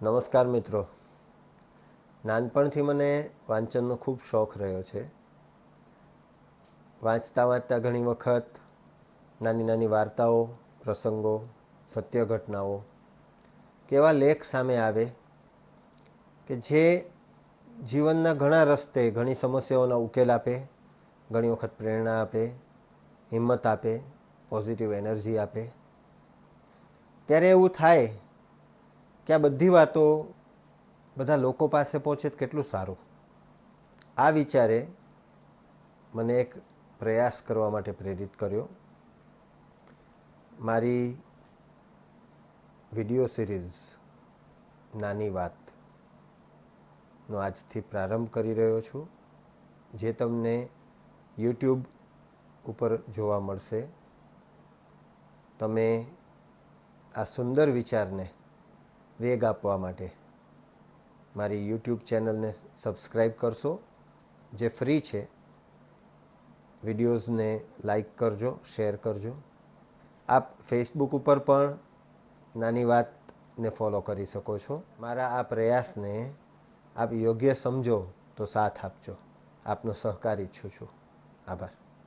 નમસ્કાર મિત્રો. નાનપણથી મને વાંચનનો ખૂબ શોખ રહ્યો છે. વાંચતા વાંચતા ઘણી વખત નાની નાની વાર્તાઓ, પ્રસંગો, સત્ય ઘટનાઓ કેવા લેખ સામે આવે કે જે જીવનના ઘણા રસ્તે ઘણી સમસ્યાઓના ઉકેલ આપે, ઘણી વખત પ્રેરણા આપે, હિંમત આપે, પોઝિટિવ એનર્જી આપે. ત્યારે એવું થાય કે આ બધી વાતો બધા લોકો પાસે પહોંચે તો કેટલું સારું. આ વિચારે મને એક પ્રયાસ કરવા માટે પ્રેરિત કર્યો. મારી વિડીયો સિરીઝ નાની વાતનો આજથી પ્રારંભ કરી રહ્યો છું, જે તમને યુટ્યુબ ઉપર જોવા મળશે. તમે આ સુંદર વિચારને વેગ આપવા માટે મારી યુટ્યુબ ચેનલને સબસ્ક્રાઈબ કરશો, જે ફ્રી છે. વિડીયોઝને લાઈક કરજો, શેર કરજો. આપ ફેસબુક ઉપર પણ નાની વાતને ફોલો કરી શકો છો. મારા આ પ્રયાસને આપ યોગ્ય સમજો તો સાથ આપજો. આપનો સહકાર ઈચ્છું છું. આભાર.